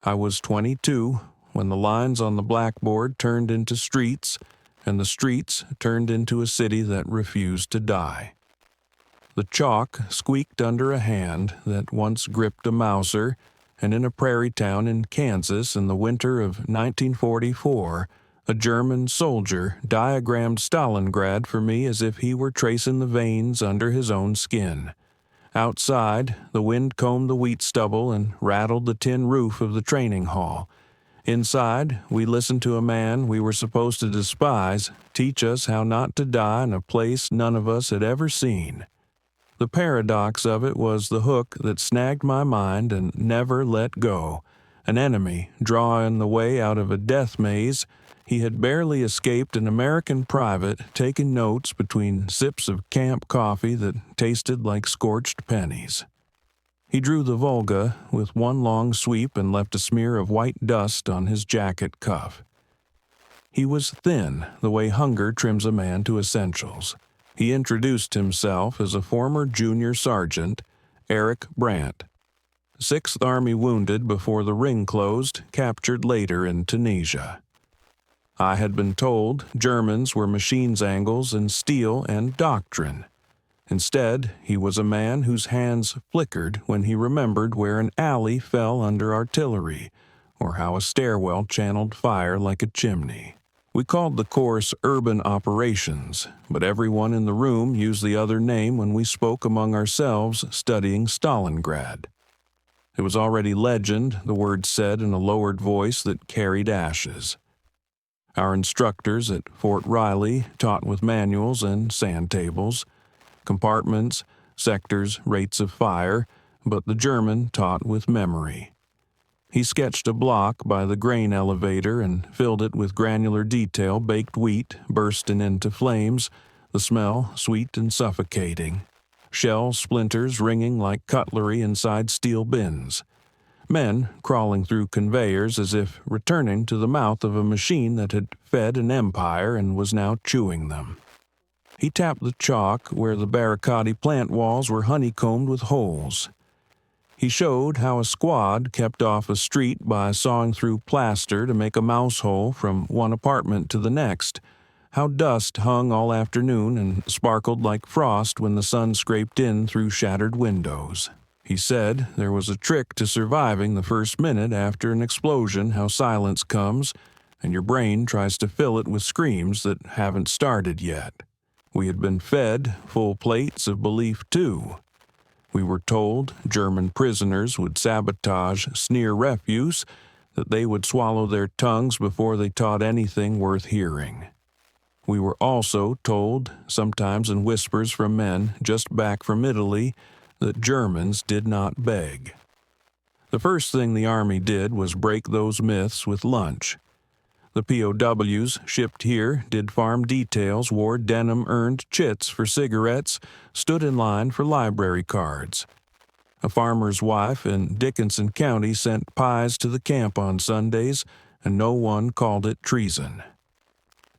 I was 22 when the lines on the blackboard turned into streets, and the streets turned into a city that refused to die. The chalk squeaked under a hand that once gripped a Mauser, and in a prairie town in Kansas in the winter of 1944, a German soldier diagrammed Stalingrad for me as if he were tracing the veins under his own skin. Outside, the wind combed the wheat stubble and rattled the tin roof of the training hall. Inside, we listened to a man we were supposed to despise teach us how not to die in a place none of us had ever seen. The paradox of it was the hook that snagged my mind and never let go. An enemy drawing the way out of a death maze. He had barely escaped an American private taking notes between sips of camp coffee that tasted like scorched pennies. He drew the Volga with one long sweep and left a smear of white dust on his jacket cuff. He was thin, the way hunger trims a man to essentials. He introduced himself as a former junior sergeant, Eric Brandt. 6th Army wounded before the ring closed, captured later in Tunisia. I had been told Germans were machines angles and steel and doctrine. Instead, he was a man whose hands flickered when he remembered where an alley fell under artillery, or how a stairwell channeled fire like a chimney. We called the course Urban Operations, but everyone in the room used the other name when we spoke among ourselves studying Stalingrad. It was already legend, the words said in a lowered voice that carried ashes. Our instructors at Fort Riley taught with manuals and sand tables, compartments, sectors, rates of fire, but the German taught with memory. He sketched a block by the grain elevator and filled it with granular detail baked wheat bursting into flames, the smell sweet and suffocating. Shell splinters ringing like cutlery inside steel bins. Men crawling through conveyors as if returning to the mouth of a machine that had fed an empire and was now chewing them. He tapped the chalk where the barricade plant walls were honeycombed with holes. He showed how a squad kept off a street by sawing through plaster to make a mouse hole from one apartment to the next, how dust hung all afternoon and sparkled like frost when the sun scraped in through shattered windows. He said there was a trick to surviving the first minute after an explosion, how silence comes, and your brain tries to fill it with screams that haven't started yet. We had been fed full plates of belief, too. We were told German prisoners would sabotage sneer refuse, that they would swallow their tongues before they taught anything worth hearing. We were also told, sometimes in whispers from men just back from Italy, that Germans did not beg. The first thing the Army did was break those myths with lunch. The POWs shipped here did farm details, wore denim-earned chits for cigarettes, stood in line for library cards. A farmer's wife in Dickinson County sent pies to the camp on Sundays, and no one called it treason.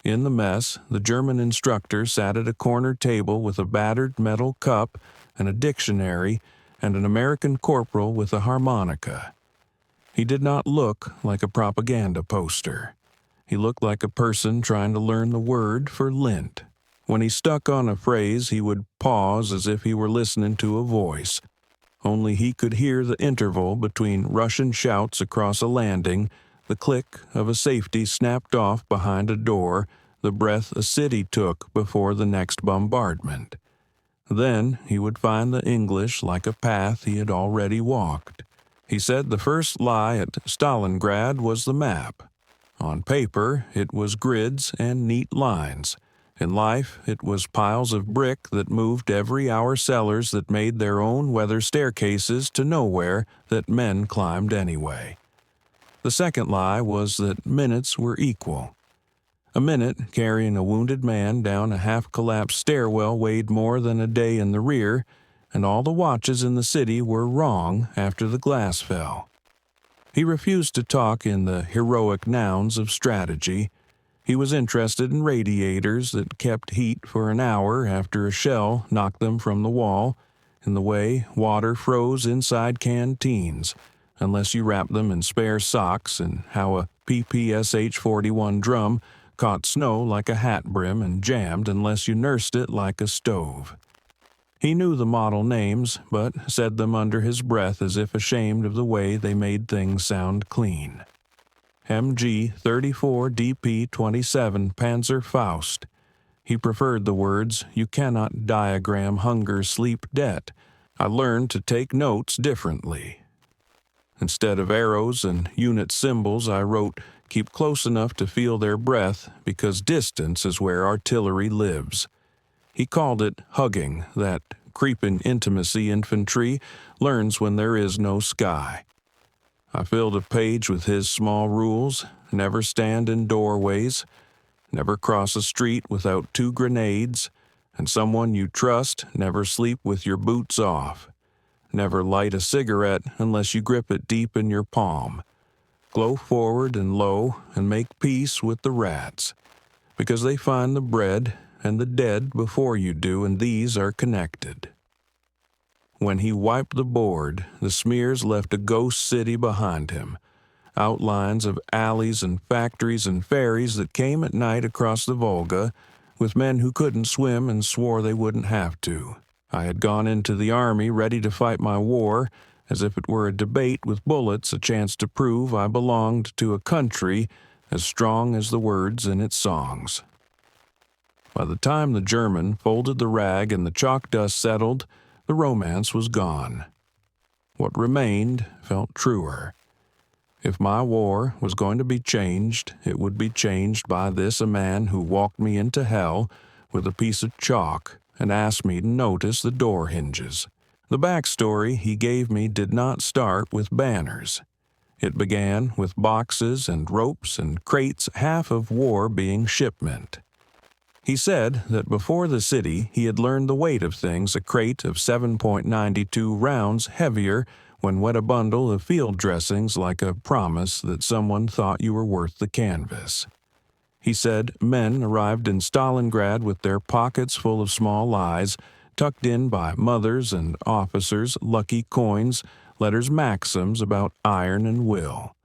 In the mess, the German instructor sat at a corner table with a battered metal cup and a dictionary and an American corporal with a harmonica. He did not look like a propaganda poster. He looked like a person trying to learn the word for lint. When he stuck on a phrase, he would pause as if he were listening to a voice. Only he could hear the interval between Russian shouts across a landing, the click of a safety snapped off behind a door, the breath a city took before the next bombardment. Then he would find the English like a path he had already walked. He said the first lie at Stalingrad was the map. On paper, it was grids and neat lines. In life, it was piles of brick that moved every hour cellars that made their own weather staircases to nowhere that men climbed anyway. The second lie was that minutes were equal. A minute carrying a wounded man down a half-collapsed stairwell weighed more than a day in the rear, and all the watches in the city were wrong after the glass fell. He refused to talk in the heroic nouns of strategy. He was interested in radiators that kept heat for an hour after a shell knocked them from the wall, in the way water froze inside canteens, unless you wrapped them in spare socks, and how a PPSH-41 drum caught snow like a hat brim and jammed unless you nursed it like a stove. He knew the model names, but said them under his breath as if ashamed of the way they made things sound clean. MG 34 DP 27 Panzer Faust. He preferred the words, "You cannot diagram hunger, sleep, debt." I learned to take notes differently. Instead of arrows and unit symbols, I wrote, "Keep close enough to feel their breath, because distance is where artillery lives." He called it hugging, that creeping intimacy infantry learns when there is no sky. I filled a page with his small rules: never stand in doorways, never cross a street without 2 grenades, and someone you trust, never sleep with your boots off. Never light a cigarette unless you grip it deep in your palm. Glow forward and low and make peace with the rats, because they find the bread and the dead before you do, and these are connected. When he wiped the board, the smears left a ghost city behind him, outlines of alleys and factories and ferries that came at night across the Volga, with men who couldn't swim and swore they wouldn't have to. I had gone into the army ready to fight my war, as if it were a debate with bullets, a chance to prove I belonged to a country as strong as the words in its songs. By the time the German folded the rag and the chalk dust settled, the romance was gone. What remained felt truer. If my war was going to be changed, it would be changed by this, a man who walked me into hell with a piece of chalk and asked me to notice the door hinges. The backstory he gave me did not start with banners. It began with boxes and ropes and crates, half of war being shipment. He said that before the city he had learned the weight of things, a crate of 7.92 rounds heavier when wet, a bundle of field dressings like a promise that someone thought you were worth the canvas. He said men arrived in Stalingrad with their pockets full of small lies, tucked in by mothers and officers, lucky coins, letters, maxims about iron and will.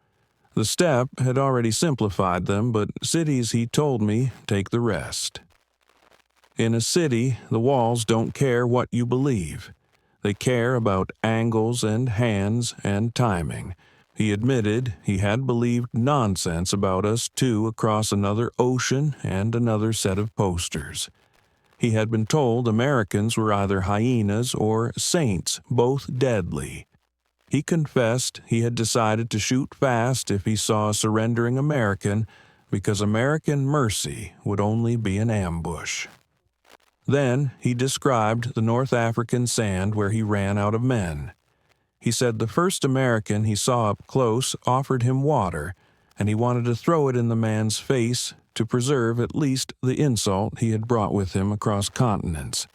The steppe had already simplified them, but cities, he told me, take the rest. In a city, the walls don't care what you believe. They care about angles and hands and timing. He admitted he had believed nonsense about us too across another ocean and another set of posters. He had been told Americans were either hyenas or saints, both deadly. He confessed he had decided to shoot fast if he saw a surrendering American, because American mercy would only be an ambush. Then he described the North African sand where he ran out of men. He said the first American he saw up close offered him water, and he wanted to throw it in the man's face to preserve at least the insult he had brought with him across continents.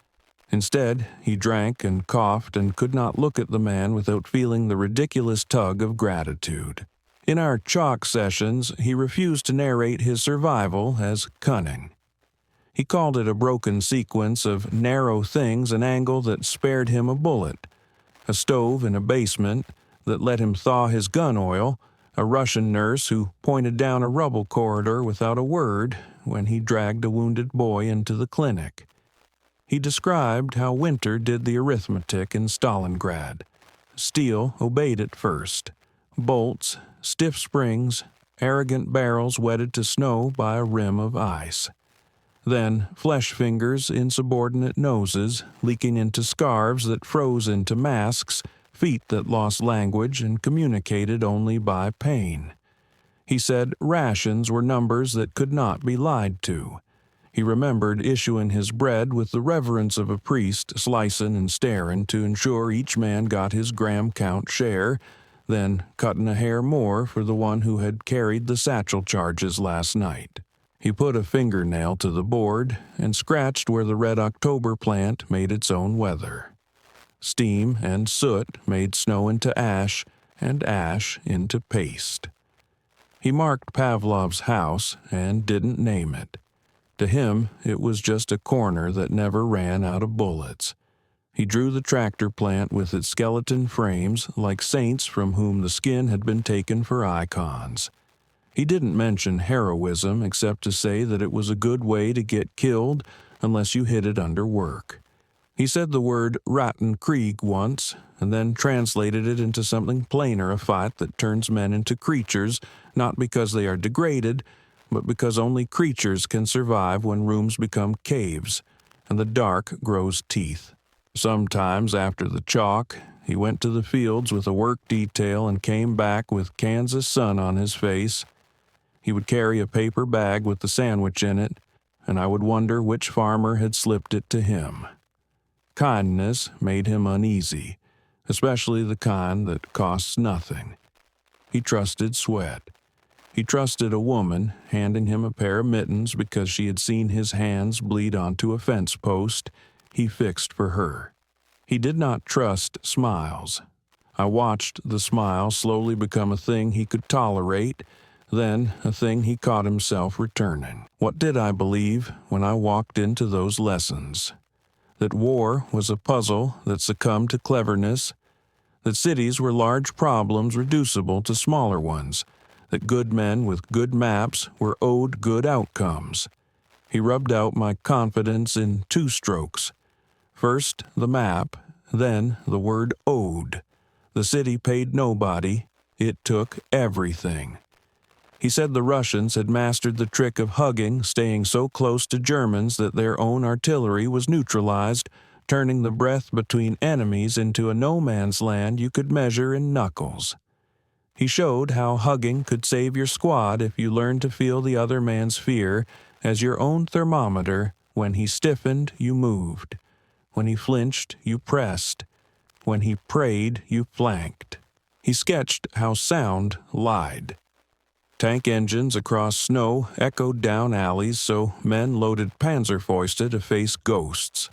Instead, he drank and coughed and could not look at the man without feeling the ridiculous tug of gratitude. In our chalk sessions, he refused to narrate his survival as cunning. He called it a broken sequence of narrow things, an angle that spared him a bullet, a stove in a basement that let him thaw his gun oil, a Russian nurse who pointed down a rubble corridor without a word when he dragged a wounded boy into the clinic. He described how Winter did the arithmetic in Stalingrad. Steel obeyed it first. Bolts, stiff springs, arrogant barrels wedded to snow by a rim of ice. Then flesh fingers, insubordinate noses, leaking into scarves that froze into masks, feet that lost language and communicated only by pain. He said rations were numbers that could not be lied to. He remembered issuing his bread with the reverence of a priest, slicin' and starin' to ensure each man got his gram count share, then cutting a hair more for the one who had carried the satchel charges last night. He put a fingernail to the board and scratched where the Red October plant made its own weather. Steam and soot made snow into ash, and ash into paste. He marked Pavlov's house and didn't name it. To him, it was just a corner that never ran out of bullets. He drew the tractor plant with its skeleton frames like saints from whom the skin had been taken for icons. He didn't mention heroism except to say that it was a good way to get killed unless you hid it under work. He said the word Rattenkrieg once, and then translated it into something plainer, a fight that turns men into creatures, not because they are degraded, but because only creatures can survive when rooms become caves, and the dark grows teeth. Sometimes after the chalk, he went to the fields with a work detail and came back with Kansas sun on his face. He would carry a paper bag with the sandwich in it, and I would wonder which farmer had slipped it to him. Kindness made him uneasy, especially the kind that costs nothing. He trusted sweat. He trusted a woman handing him a pair of mittens because she had seen his hands bleed onto a fence post he fixed for her. He did not trust smiles. I watched the smile slowly become a thing he could tolerate, then a thing he caught himself returning. What did I believe when I walked into those lessons? That war was a puzzle that succumbed to cleverness, that cities were large problems reducible to smaller ones, that good men with good maps were owed good outcomes. He rubbed out my confidence in 2 strokes. First the map, then the word owed. The city paid nobody, it took everything. He said the Russians had mastered the trick of hugging, staying so close to Germans that their own artillery was neutralized, turning the breath between enemies into a no-man's land you could measure in knuckles. He showed how hugging could save your squad if you learned to feel the other man's fear as your own thermometer. When he stiffened, you moved. When he flinched, you pressed. When he prayed, you flanked. He sketched how sound lied. Tank engines across snow echoed down alleys so men loaded Panzerfäuste to face ghosts.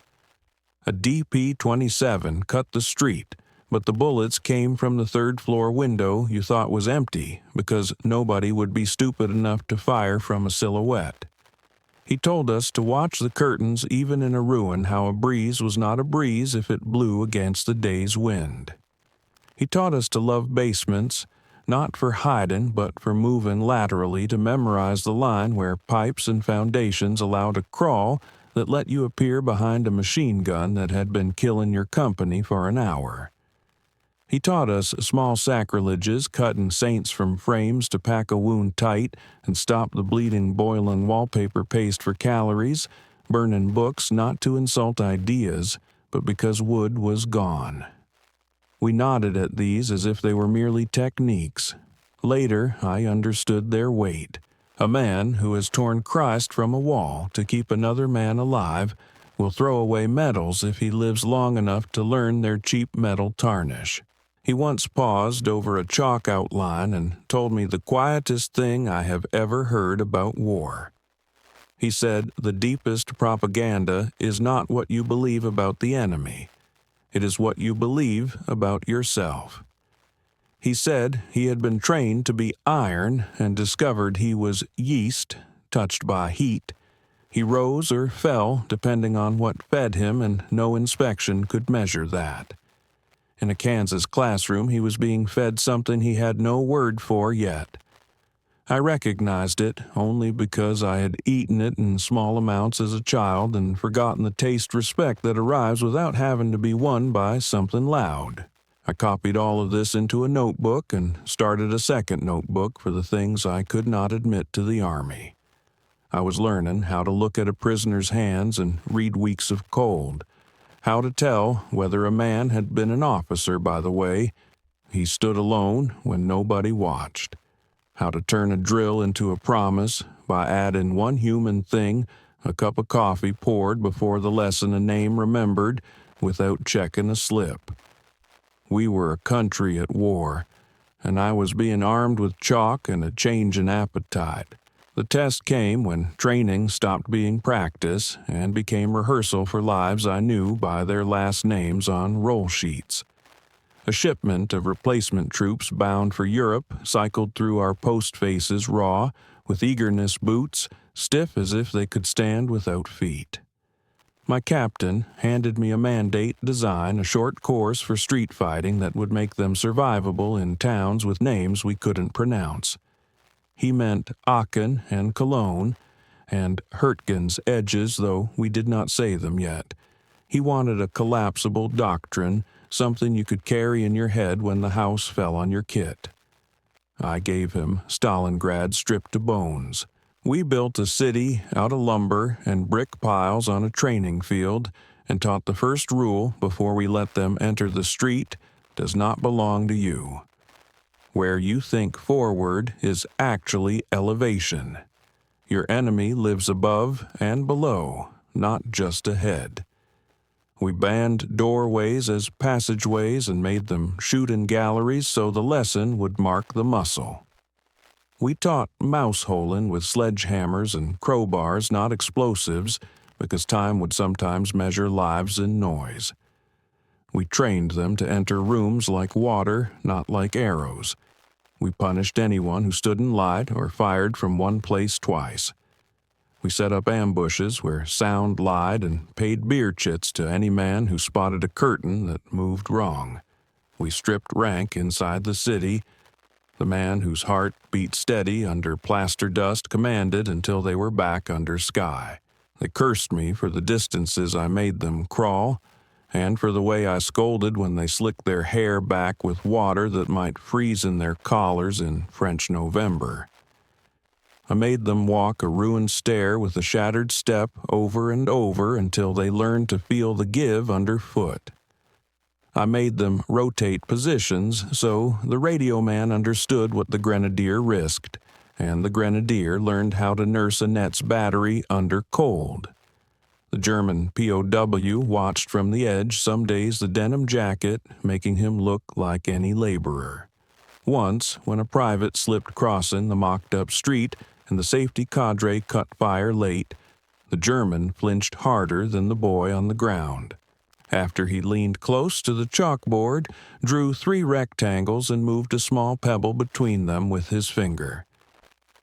A DP-27 cut the street, but the bullets came from the 3rd-floor window you thought was empty because nobody would be stupid enough to fire from a silhouette. He told us to watch the curtains even in a ruin, how a breeze was not a breeze if it blew against the day's wind. He taught us to love basements, not for hiding but for moving laterally to memorize the line where pipes and foundations allowed a crawl that let you appear behind a machine gun that had been killing your company for an hour. He taught us small sacrileges, cutting saints from frames to pack a wound tight and stop the bleeding boiling wallpaper paste for calories, burning books not to insult ideas, but because wood was gone. We nodded at these as if they were merely techniques. Later, I understood their weight. A man who has torn Christ from a wall to keep another man alive will throw away medals if he lives long enough to learn their cheap metal tarnish. He once paused over a chalk outline and told me the quietest thing I have ever heard about war. He said, "The deepest propaganda is not what you believe about the enemy. It is what you believe about yourself." He said he had been trained to be iron and discovered he was yeast, touched by heat. He rose or fell depending on what fed him, and no inspection could measure that. In a Kansas classroom, he was being fed something he had no word for yet. I recognized it only because I had eaten it in small amounts as a child and forgotten the taste respect that arrives without having to be won by something loud. I copied all of this into a notebook and started a second notebook for the things I could not admit to the Army. I was learning how to look at a prisoner's hands and read weeks of cold, how to tell whether a man had been an officer by the way he stood alone when nobody watched, how to turn a drill into a promise by adding one human thing, a cup of coffee poured before the lesson, a name remembered without checking a slip. We were a country at war, and I was being armed with chalk and a change in appetite. The test came when training stopped being practice and became rehearsal for lives I knew by their last names on roll sheets. A shipment of replacement troops bound for Europe cycled through our post faces raw, with eagerness boots, stiff as if they could stand without feet. My captain handed me a mandate design, a short course for street fighting that would make them survivable in towns with names we couldn't pronounce. He meant Aachen and Cologne, and Hurtgen's edges, though we did not say them yet. He wanted a collapsible doctrine, something you could carry in your head when the house fell on your kit. I gave him Stalingrad stripped to bones. We built a city out of lumber and brick piles on a training field and taught the first rule before we let them enter the street: does not belong to you. Where you think forward is actually elevation. Your enemy lives above and below, not just ahead. We banned doorways as passageways and made them shoot in galleries so the lesson would mark the muscle. We taught mouseholing with sledgehammers and crowbars, not explosives, because time would sometimes measure lives in noise. We trained them to enter rooms like water, not like arrows. We punished anyone who stood in light or fired from one place twice. We set up ambushes where sound lied and paid beer chits to any man who spotted a curtain that moved wrong. We stripped rank inside the city. The man whose heart beat steady under plaster dust commanded until they were back under sky. They cursed me for the distances I made them crawl, and for the way I scolded when they slicked their hair back with water that might freeze in their collars in French November. I made them walk a ruined stair with a shattered step over and over until they learned to feel the give underfoot. I made them rotate positions so the radio man understood what the grenadier risked, and the grenadier learned how to nurse a net's battery under cold. The German POW watched from the edge some days the denim jacket, making him look like any laborer. Once, when a private slipped crossing the mocked-up street and the safety cadre cut fire late, the German flinched harder than the boy on the ground. After he leaned close to the chalkboard, drew 3 rectangles and moved a small pebble between them with his finger.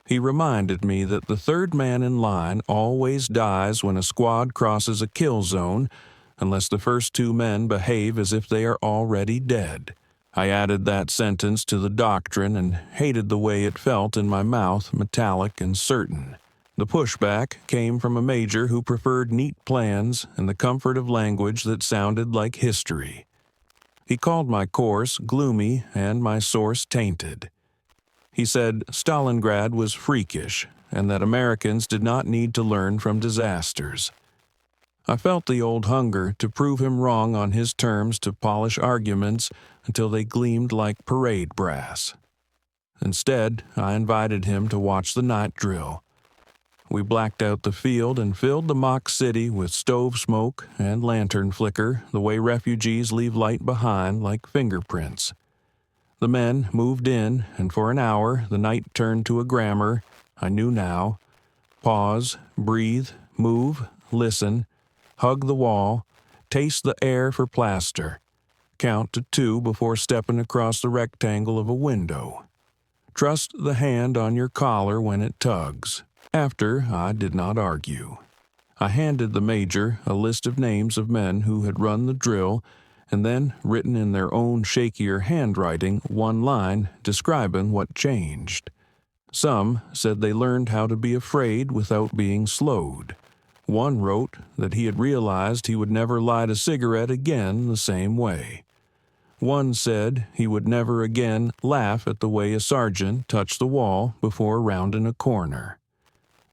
He reminded me that the third man in line always dies when a squad crosses a kill zone, unless the first 2 men behave as if they are already dead. I added that sentence to the doctrine and hated the way it felt in my mouth, metallic and certain. The pushback came from a major who preferred neat plans and the comfort of language that sounded like history. He called my course gloomy and my source tainted. He said Stalingrad was freakish and that Americans did not need to learn from disasters. I felt the old hunger to prove him wrong on his terms, to polish arguments until they gleamed like parade brass. Instead, I invited him to watch the night drill. We blacked out the field and filled the mock city with stove smoke and lantern flicker, the way refugees leave light behind like fingerprints. The men moved in, and for an hour the night turned to a grammar I knew now. Pause, breathe, move, listen, hug the wall, taste the air for plaster, count to 2 before stepping across the rectangle of a window. Trust the hand on your collar when it tugs. After, I did not argue. I handed the major a list of names of men who had run the drill, and then written in their own shakier handwriting 1 line describing what changed. Some said they learned how to be afraid without being slowed. One wrote that he had realized he would never light a cigarette again the same way. One said he would never again laugh at the way a sergeant touched the wall before rounding a corner.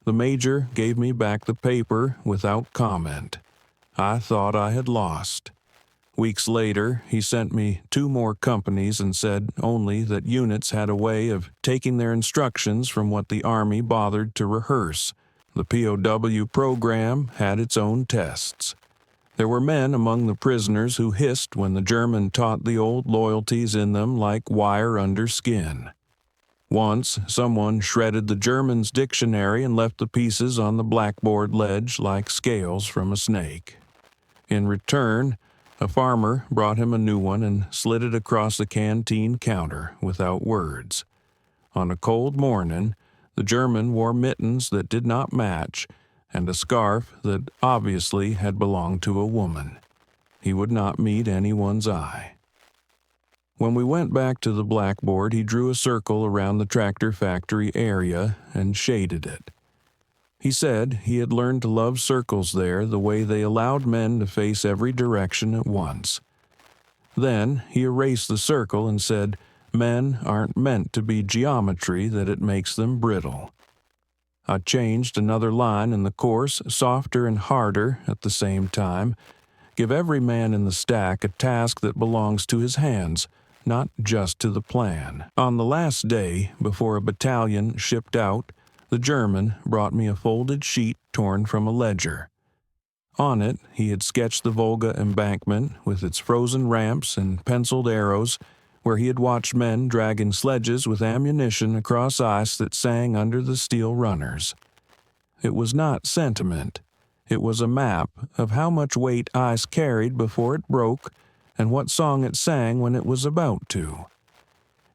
The major gave me back the paper without comment. I thought I had lost. Weeks later, he sent me 2 more companies and said only that units had a way of taking their instructions from what the Army bothered to rehearse. The POW program had its own tests. There were men among the prisoners who hissed when the German taught the old loyalties in them like wire under skin. Once, someone shredded the German's dictionary and left the pieces on the blackboard ledge like scales from a snake. In return, a farmer brought him a new one and slid it across the canteen counter without words. On a cold morning, the German wore mittens that did not match, and a scarf that obviously had belonged to a woman. He would not meet anyone's eye. When we went back to the blackboard, he drew a circle around the tractor factory area and shaded it. He said he had learned to love circles there the way they allowed men to face every direction at once. Then he erased the circle and said, "Men aren't meant to be geometry that it makes them brittle." I changed another line in the course, softer and harder at the same time. Give every man in the stack a task that belongs to his hands, not just to the plan. On the last day, before a battalion shipped out, the German brought me a folded sheet torn from a ledger. On it, he had sketched the Volga embankment with its frozen ramps and penciled arrows, where he had watched men dragging sledges with ammunition across ice that sang under the steel runners. It was not sentiment. It was a map of how much weight ice carried before it broke and what song it sang when it was about to.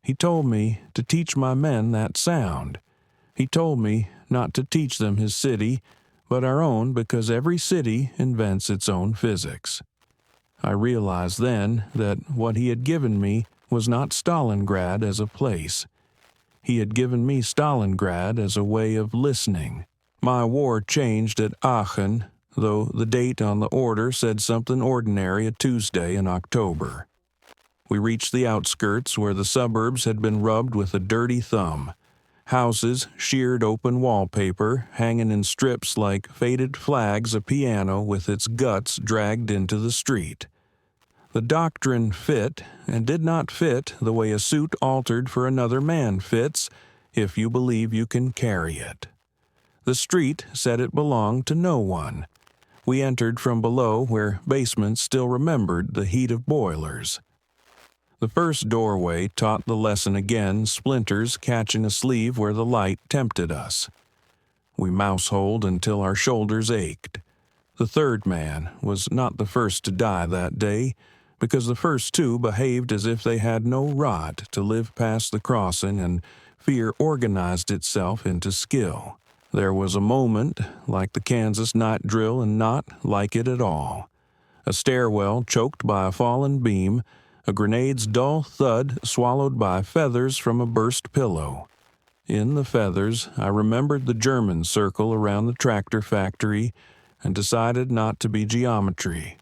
He told me to teach my men that sound. He told me not to teach them his city, but our own, because every city invents its own physics. I realized then that what he had given me was not Stalingrad as a place. He had given me Stalingrad as a way of listening. My war changed at Aachen, though the date on the order said something ordinary, a Tuesday in October. We reached the outskirts where the suburbs had been rubbed with a dirty thumb. Houses, sheared open wallpaper, hanging in strips like faded flags, a piano with its guts dragged into the street. The doctrine fit and did not fit the way a suit altered for another man fits, if you believe you can carry it. The street said it belonged to no one. We entered from below where basements still remembered the heat of boilers. The first doorway taught the lesson again, splinters catching a sleeve where the light tempted us. We mouseholed until our shoulders ached. The third man was not the first to die that day, because the first two behaved as if they had no rot to live past the crossing, and fear organized itself into skill. There was a moment like the Kansas night drill and not like it at all. A stairwell choked by a fallen beam, a grenade's dull thud swallowed by feathers from a burst pillow. In the feathers, I remembered the German circle around the tractor factory and decided not to be geometry.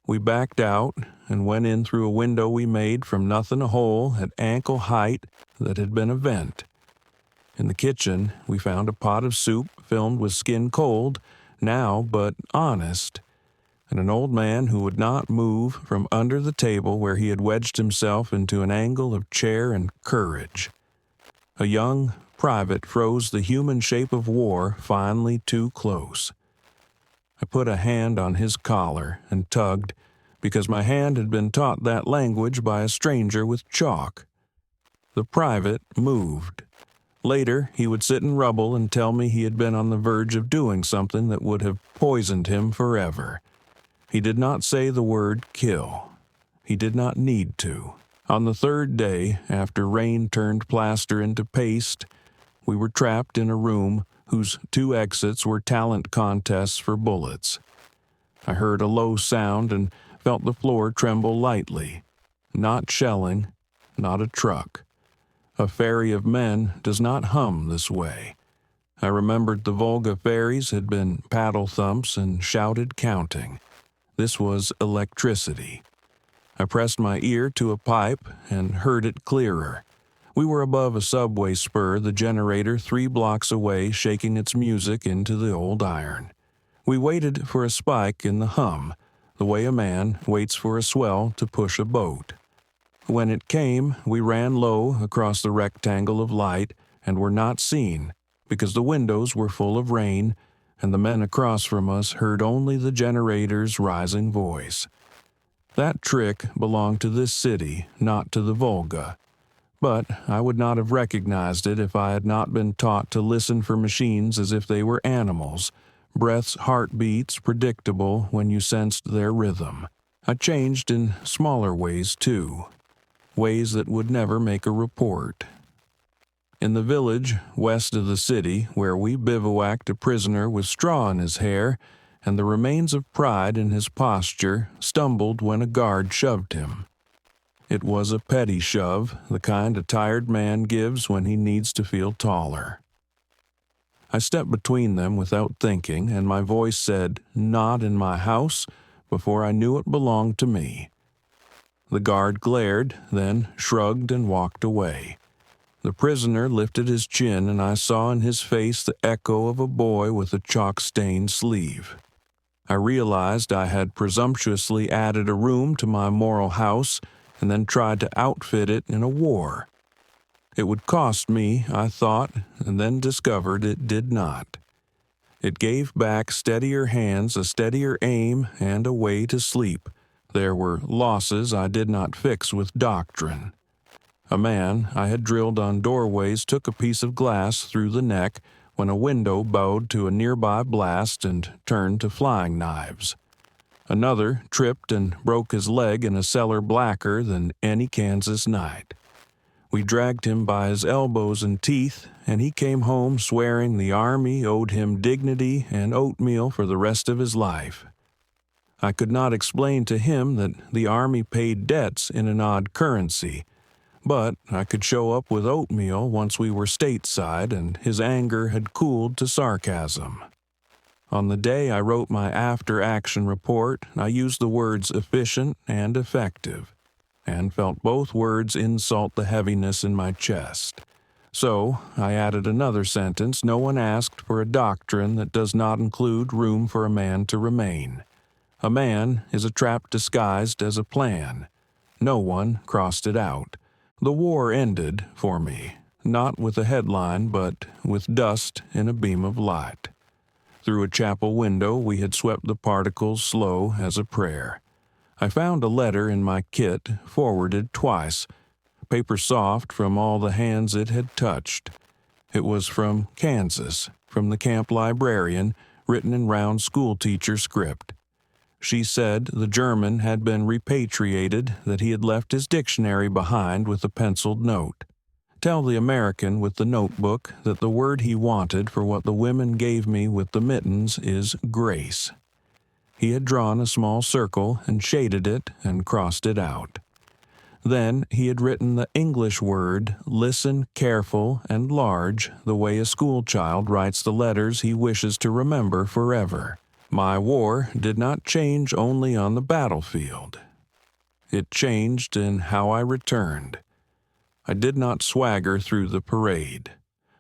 We backed out and went in through a window we made from nothing a hole at ankle height that had been a vent. In the kitchen, we found a pot of soup filmed with skin cold, now but honest, and an old man who would not move from under the table where he had wedged himself into an angle of chair and courage. A young private froze the human shape of war finally too close. I put a hand on his collar and tugged, because my hand had been taught that language by a stranger with chalk. The private moved. Later, he would sit in rubble and tell me he had been on the verge of doing something that would have poisoned him forever. He did not say the word kill. He did not need to. On the third day, after rain turned plaster into paste, we were trapped in a room whose two exits were talent contests for bullets. I heard a low sound and felt the floor tremble lightly. Not shelling, not a truck. A ferry of men does not hum this way. I remembered the Volga ferries had been paddle thumps and shouted counting. This was electricity. I pressed my ear to a pipe and heard it clearer. We were above a subway spur, the generator 3 blocks away shaking its music into the old iron. We waited for a spike in the hum, the way a man waits for a swell to push a boat. When it came, we ran low across the rectangle of light and were not seen, because the windows were full of rain, and the men across from us heard only the generator's rising voice. That trick belonged to this city, not to the Volga. But I would not have recognized it if I had not been taught to listen for machines as if they were animals, breaths, heartbeats, predictable when you sensed their rhythm. I changed in smaller ways, too. Ways that would never make a report. In the village west of the city, where we bivouacked a prisoner with straw in his hair and the remains of pride in his posture, stumbled when a guard shoved him. It was a petty shove, the kind a tired man gives when he needs to feel taller. I stepped between them without thinking, and my voice said, "Not in my house," before I knew it belonged to me. The guard glared, then shrugged and walked away. The prisoner lifted his chin, and I saw in his face the echo of a boy with a chalk-stained sleeve. I realized I had presumptuously added a room to my moral house and then tried to outfit it in a war. It would cost me, I thought, and then discovered it did not. It gave back steadier hands, a steadier aim, and a way to sleep. There were losses I did not fix with doctrine. A man I had drilled on doorways took a piece of glass through the neck when a window bowed to a nearby blast and turned to flying knives. Another tripped and broke his leg in a cellar blacker than any Kansas night. We dragged him by his elbows and teeth, and he came home swearing the army owed him dignity and oatmeal for the rest of his life. I could not explain to him that the army paid debts in an odd currency, but I could show up with oatmeal once we were stateside, and his anger had cooled to sarcasm. On the day I wrote my after-action report, I used the words efficient and effective, and felt both words insult the heaviness in my chest. So I added another sentence: no one asked for a doctrine that does not include room for a man to remain. A man is a trap disguised as a plan. No one crossed it out. The war ended, for me, not with a headline, but with dust in a beam of light. Through a chapel window we had swept the particles slow as a prayer. I found a letter in my kit, forwarded twice, paper soft from all the hands it had touched. It was from Kansas, from the camp librarian, written in round schoolteacher script. She said the German had been repatriated, that he had left his dictionary behind with a penciled note. Tell the American with the notebook that the word he wanted for what the women gave me with the mittens is grace. He had drawn a small circle and shaded it and crossed it out. Then he had written the English word, listen, careful, and large, the way a schoolchild writes the letters he wishes to remember forever. My war did not change only on the battlefield. It changed in how I returned. I did not swagger through the parade.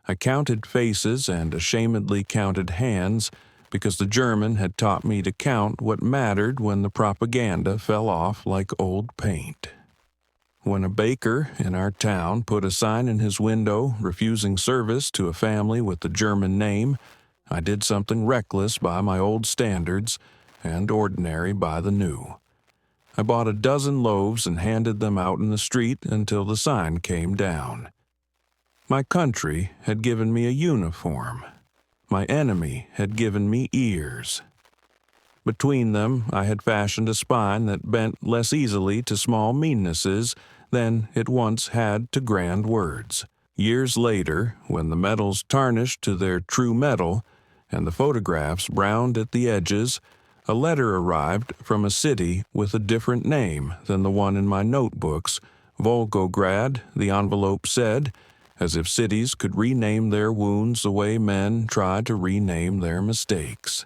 I counted faces and ashamedly counted hands, because the German had taught me to count what mattered when the propaganda fell off like old paint. When a baker in our town put a sign in his window refusing service to a family with the German name, I did something reckless by my old standards and ordinary by the new. I bought a dozen loaves and handed them out in the street until the sign came down. My country had given me a uniform. My enemy had given me ears. Between them, I had fashioned a spine that bent less easily to small meannesses than it once had to grand words. Years later, when the metals tarnished to their true metal and the photographs browned at the edges, a letter arrived from a city with a different name than the one in my notebooks. Volgograd, the envelope said, as if cities could rename their wounds the way men try to rename their mistakes.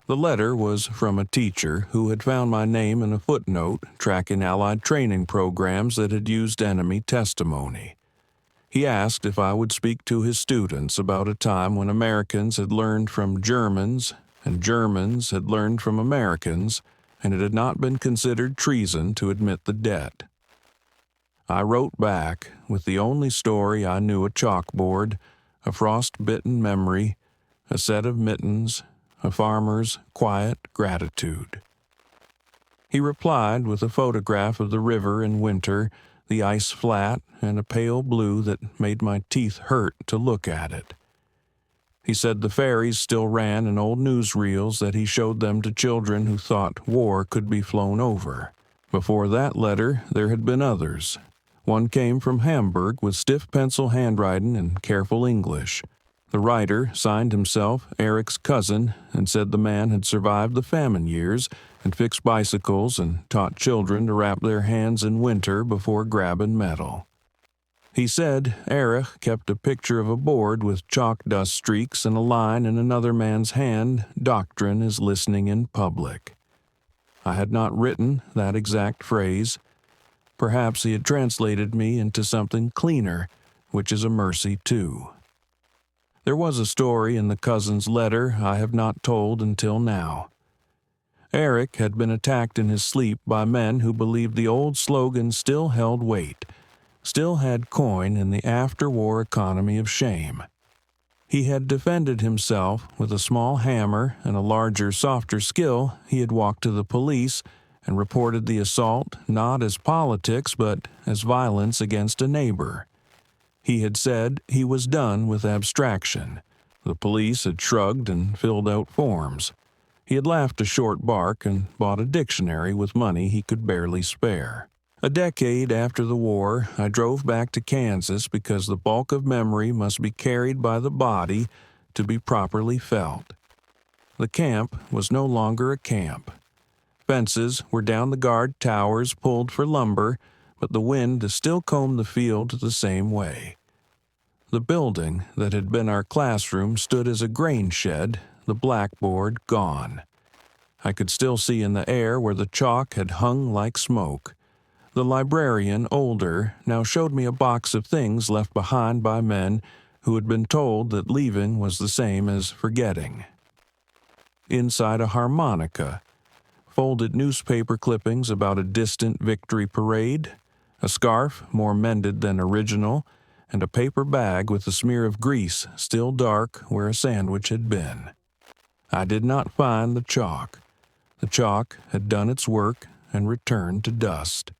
The letter was from a teacher who had found my name in a footnote tracking Allied training programs that had used enemy testimony. He asked if I would speak to his students about a time when Americans had learned from Germans and Germans had learned from Americans, and it had not been considered treason to admit the debt. I wrote back with the only story I knew: a chalkboard, a frost-bitten memory, a set of mittens, a farmer's quiet gratitude. He replied with a photograph of the river in winter, the ice flat, and a pale blue that made my teeth hurt to look at it. He said the ferries still ran in old newsreels that he showed them to children who thought war could be flown over. Before that letter, there had been others. One came from Hamburg with stiff pencil handwriting and careful English. The writer signed himself Eric's cousin and said the man had survived the famine years and fixed bicycles and taught children to wrap their hands in winter before grabbing metal. He said Eric kept a picture of a board with chalk dust streaks and a line in another man's hand, "Doctrine is listening in public." I had not written that exact phrase. Perhaps he had translated me into something cleaner, which is a mercy too. There was a story in the cousin's letter I have not told until now. Eric had been attacked in his sleep by men who believed the old slogan still held weight, still had coin in the after-war economy of shame. He had defended himself with a small hammer and a larger, softer skill. He had walked to the police and reported the assault not as politics but as violence against a neighbor. He had said he was done with abstraction. The police had shrugged and filled out forms. He had laughed a short bark and bought a dictionary with money he could barely spare. A decade after the war, I drove back to Kansas because the bulk of memory must be carried by the body to be properly felt. The camp was no longer a camp. Fences were down the guard towers pulled for lumber, but the wind still combed the field the same way. The building that had been our classroom stood as a grain shed, the blackboard gone. I could still see in the air where the chalk had hung like smoke. The librarian, older, now showed me a box of things left behind by men who had been told that leaving was the same as forgetting. Inside a harmonica, folded newspaper clippings about a distant victory parade, a scarf more mended than original, and a paper bag with a smear of grease still dark where a sandwich had been. I did not find the chalk. The chalk had done its work and returned to dust.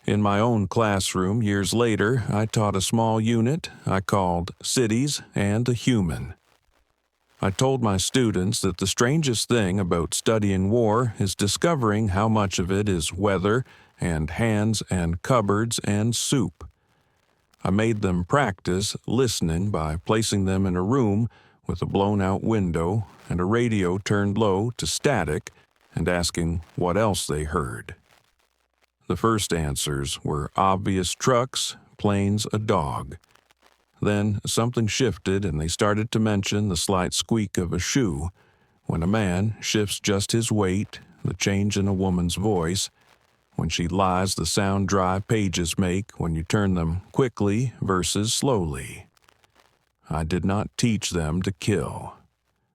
In my own classroom years later, I taught a small unit I called Cities and the Human. I told my students that the strangest thing about studying war is discovering how much of it is weather and hands and cupboards and soup. I made them practice listening by placing them in a room with a blown-out window and a radio turned low to static and asking what else they heard. The first answers were obvious trucks, planes, a dog. Then something shifted and they started to mention the slight squeak of a shoe. When a man shifts just his weight, the change in a woman's voice. When she lies, the sound dry pages make when you turn them quickly versus slowly. I did not teach them to kill.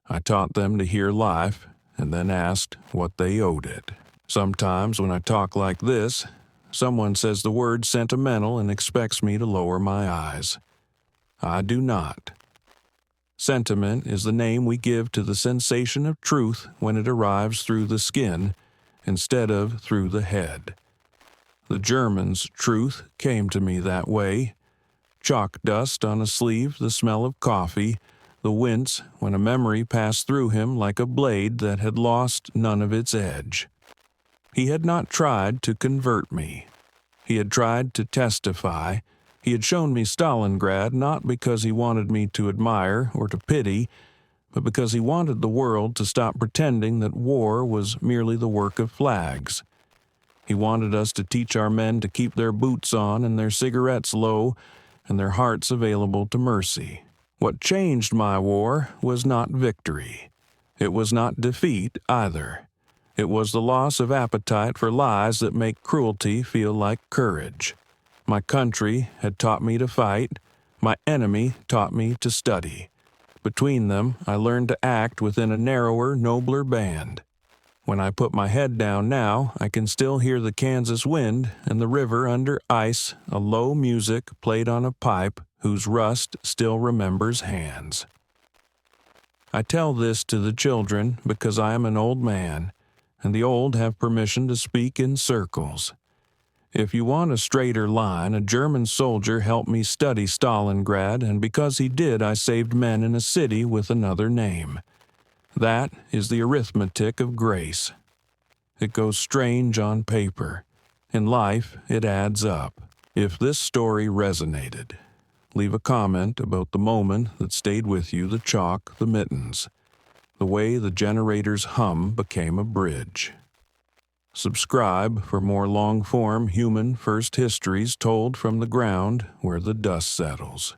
I taught them to hear life and then asked what they owed it. Sometimes when I talk like this, someone says the word sentimental and expects me to lower my eyes. I do not. Sentiment is the name we give to the sensation of truth when it arrives through the skin instead of through the head. The German's truth came to me that way. Chalk dust on a sleeve, the smell of coffee, the wince when a memory passed through him like a blade that had lost none of its edge. He had not tried to convert me. He had tried to testify. He had shown me Stalingrad not because he wanted me to admire or to pity, but because he wanted the world to stop pretending that war was merely the work of flags. He wanted us to teach our men to keep their boots on and their cigarettes low and their hearts available to mercy. What changed my war was not victory. It was not defeat either. It was the loss of appetite for lies that make cruelty feel like courage. My country had taught me to fight. My enemy taught me to study. Between them, I learned to act within a narrower, nobler band. When I put my head down now, I can still hear the Kansas wind and the river under ice, a low music played on a pipe whose rust still remembers hands. I tell this to the children because I am an old man, and the old have permission to speak in circles. If you want a straighter line, a German soldier helped me study Stalingrad, and because he did, I saved men in a city with another name. That is the arithmetic of grace. It goes strange on paper. In life, it adds up. If this story resonated, leave a comment about the moment that stayed with you, the chalk, the mittens, the way the generator's hum became a bridge. Subscribe for more long-form human first histories told from the ground where the dust settles.